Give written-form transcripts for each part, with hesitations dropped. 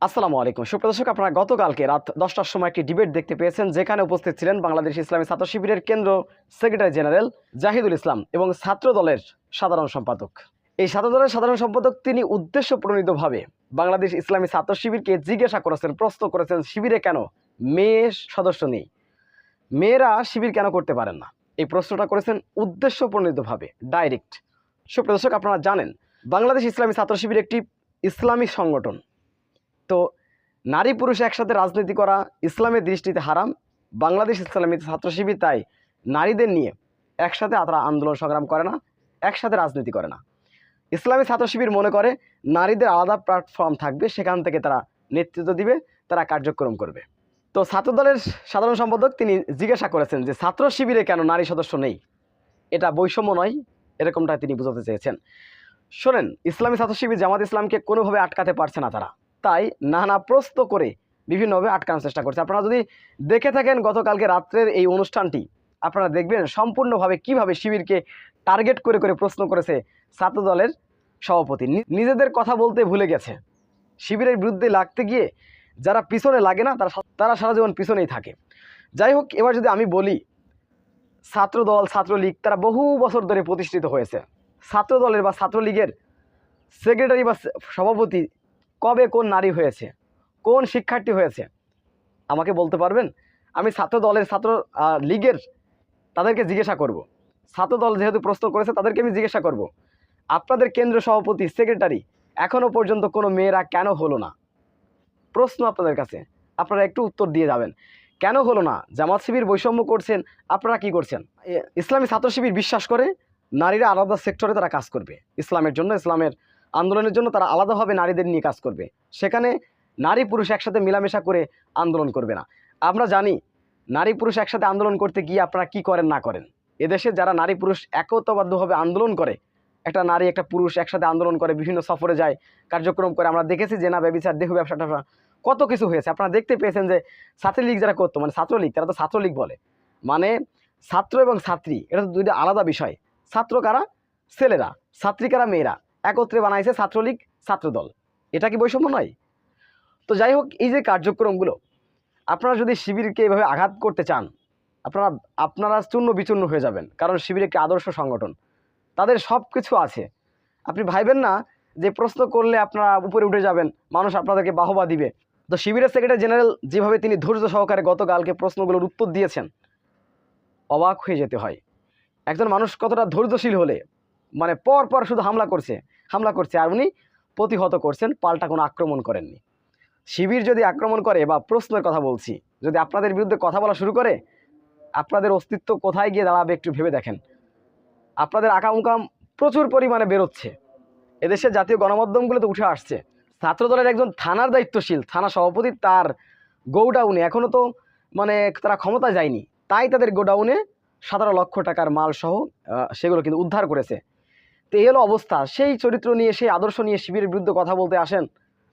আসসালামু আলাইকুম সুপ্রদর্শক, আপনারা গতকালকে রাত 10টার সময় একটি ডিবেট দেখতে পেয়েছেন, যেখানে উপস্থিত ছিলেন বাংলাদেশ ইসলামী ছাত্র শিবিরের কেন্দ্র সেক্রেটারি জেনারেল জাহিদুল ইসলাম এবং ছাত্র দলের সাধারণ সম্পাদক। এই ছাত্র দলের সাধারণ সম্পাদক তিনি উদ্দেশ্য প্রণোদিতভাবে বাংলাদেশ ইসলামী ছাত্র শিবিরকে জিজ্ঞাসা করেছেন, প্রশ্ন করেছেন, শিবিরে কেন মেয়ে সদস্য নেই, মেয়েরা শিবির কেন করতে পারেন না। এই প্রশ্নটা করেছেন উদ্দেশ্য প্রণোদিতভাবে, ডাইরেক্ট। সুপ্রদর্শক, আপনারা জানেন বাংলাদেশ ইসলামী ছাত্র শিবির একটি ইসলামী সংগঠন। তো নারী পুরুষ একসাথে রাজনীতি করা ইসলামের দৃষ্টিতে হারাম। বাংলাদেশ ইসলামী ছাত্র শিবির তাই নারীদের নিয়ে একসাথে তারা আন্দোলন সংগ্রাম করে না, একসাথে রাজনীতি করে না। ইসলামী ছাত্র শিবির মনে করে নারীদের আলাদা প্ল্যাটফর্ম থাকবে, সেখান থেকে তারা নেতৃত্ব দিবে, তারা কার্যক্রম করবে। তো ছাত্রদলের সাধারণ সম্পাদক তিনি জিজ্ঞাসা করেছেন যে ছাত্র শিবিরে কেন নারী সদস্য নেই, এটা বৈষম্য নয়, এরকমটা তিনি বোঝাতে চেয়েছেন। শোনেন, ইসলামী ছাত্র শিবির জামাত ইসলামকে কোনোভাবে আটকাতে পারছে না, তারা তাই নানা প্রশ্ন করে বিভিন্নভাবে আটকানোর চেষ্টা করছে। আপনারা যদি দেখে থাকেন গতকালকে রাত্রের এই অনুষ্ঠানটি, আপনারা দেখবেন সম্পূর্ণভাবে কিভাবে শিবিরকে টার্গেট করে করে প্রশ্ন করেছে ছাত্র দলের সভাপতি। নিজেদের কথা বলতে ভুলে গেছে, শিবিরের বিরুদ্ধে লাগতে গিয়ে যারা পিছনে লাগে না তারা সারা জীবন পিছনেই থাকে। যাই হোক, এবার যদি আমি বলি, ছাত্রদল ছাত্রলীগ তারা বহু বছর ধরে প্রতিষ্ঠিত হয়েছে। ছাত্র দলের বা ছাত্রলীগের সেক্রেটারি বা সভাপতি কবে কোন নারী হয়েছে, কোন শিক্ষার্থী হয়েছে, আমাকে বলতে পারবেন? আমি ছাত্র দলের ছাত্র লীগের তাদেরকে জিজ্ঞাসা করব। ছাত্র দল যেহেতু প্রশ্ন করেছে তাদেরকে আমি জিজ্ঞাসা করব, আপনাদের কেন্দ্র সভাপতি সেক্রেটারি এখনও পর্যন্ত কোনো মেয়েরা কেন হলো না? প্রশ্ন আপনাদের কাছে, আপনারা একটু উত্তর দিয়ে যাবেন। কেন হলো না? জামাত শিবির বৈষম্য করছেন, আপনারা কি করছেন? ইসলামী ছাত্র শিবির বিশ্বাস করে নারীরা আলাদা সেক্টরে তারা কাজ করবে, ইসলামের জন্য, ইসলামের আন্দোলনের জন্য তারা আলাদাভাবে নারীদের নিয়ে কাজ করবে, সেখানে নারী পুরুষ একসাথে মেলামেশা করে আন্দোলন করবে না। আমরা জানি নারী পুরুষ একসাথে আন্দোলন করতে গিয়ে আপনারা কি করেন না করেন। এদেশে যারা নারী পুরুষ একতাবদ্ধভাবে আন্দোলন করে, একটা নারী একটা পুরুষ একসাথে আন্দোলন করে, বিভিন্ন সফরে যায়, কার্যক্রম করে, আমরা দেখেছি যে না ব্যভিচার, দেহ ব্যবসাটা কত কিছু হয়েছে। আপনারা দেখতে পেয়েছেন যে ছাত্রলীগ যারা করতো, মানে ছাত্রলীগ, তারা তো ছাত্রলীগ বলে, মানে ছাত্র এবং ছাত্রী এটা তো দুইটা আলাদা বিষয়। ছাত্র কারা? ছেলেরা, ছাত্রী কারা? মেয়েরা, একত্রে বানাইছে ছাত্রলীগ, ছাত্রদল। এটা কি বৈষম্য নয়? তো যাই হোক, এই যে কার্যক্রমগুলো, আপনারা যদি শিবিরকে এভাবে আঘাত করতে চান, আপনারা চূর্ণ বিচূর্ণ হয়ে যাবেন। কারণ শিবির একটি আদর্শ সংগঠন, তাদের সব কিছু আছে। আপনি ভাইবেন না যে প্রশ্ন করলে আপনারা উপরে উঠে যাবেন, মানুষ আপনাদেরকে বাহবা দিবে। তো শিবিরের সেক্রেটারি জেনারেল যেভাবে তিনি ধৈর্য সহকারে গতকালকে প্রশ্নগুলোর উত্তর দিয়েছেন, অবাক হয়ে যেতে হয়। একজন মানুষ কতটা ধৈর্যশীল হলে, মানে পর পর শুধু হামলা করছে, আর উনি প্রতিহত করছেন, পাল্টা কোনো আক্রমণ করেননি। শিবির যদি আক্রমণ করে, বা প্রশ্নের কথা বলছি, যদি আপনাদের বিরুদ্ধে কথা বলা শুরু করে, আপনাদের অস্তিত্ব কোথায় গিয়ে দাঁড়াবে একটু ভেবে দেখেন। আপনাদের আকাম প্রচুর পরিমাণে বেরোচ্ছে, এদেশের জাতীয় গণমাধ্যমগুলোতে উঠে আসছে। ছাত্রদলের একজন থানার দায়িত্বশীল থানা সভাপতি, তার গোডাউনে এখনও তো মানে তারা ক্ষমতা যায়নি, তাই তাদের গোডাউনে 17 লক্ষ টাকার মাল সহ সেগুলো কিন্তু উদ্ধার করেছে। তো এই হলো অবস্থা। সেই চরিত্র নিয়ে, সেই আদর্শ নিয়ে শিবিরের বিরুদ্ধে কথা বলতে আসেন,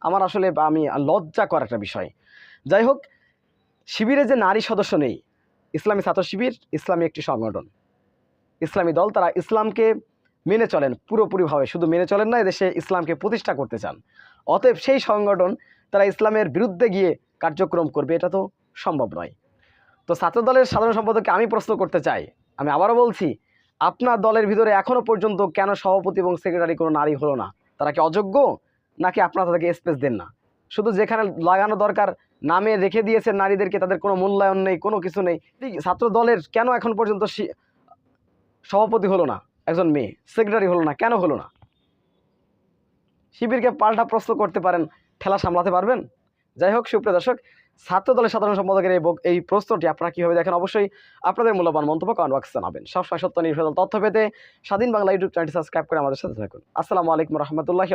আমার আসলে আমি লজ্জা করার একটা বিষয়। যাই হোক, শিবিরে যে নারী সদস্য নেই, ইসলামী ছাত্র শিবির ইসলামী একটি সংগঠন, ইসলামী দল, তারা ইসলামকে মেনে চলেন পুরোপুরিভাবে, শুধু মেনে চলেন না, এদেশে ইসলামকে প্রতিষ্ঠা করতে চান। অতএব সেই সংগঠন তারা ইসলামের বিরুদ্ধে গিয়ে কার্যক্রম করবে, এটা তো সম্ভব নয়। তো ছাত্র দলের সাধারণ সম্পাদককে আমি প্রশ্ন করতে চাই, আমি আবারও বলছি, আপনার দলের ভিতরে এখনও পর্যন্ত কেন সভাপতি এবং সেক্রেটারি কোনো নারী হলো না? তারা কি অযোগ্য, নাকি আপনারা তাদেরকে স্পেস দেন না? শুধু যেখানে লাগানো দরকার নামে রেখে দিয়েছেন নারীদেরকে, তাদের কোনো মূল্যায়ন নেই, কোনো কিছু নেই। ছাত্র দলের কেন এখন পর্যন্ত সভাপতি হলো না একজন মেয়ে, সেক্রেটারি হলো না, কেন হলো না? শিবিরকে পাল্টা প্রশ্ন করতে পারেন, ঠেলা সামলাতে পারবেন? যাই হোক সুপ্রিয় দর্শক, ছাত্র দলের সাধারণ সম্পাদকের এই প্রশ্নটি আপনারা কীভাবে দেখেন, অবশ্যই আপনাদের মূল্যবান মন্তব্য কমেন্ট বক্সে জানাবেন। সবসময় সত্য নির্ভেজাল তথ্য পেতে স্বাধীন বাংলা ইউটিউব চ্যানেলটি সাবস্ক্রাইব করে আমাদের সাথে থাকুন। আসসালামু আলাইকুম রহমতুল্লাহি।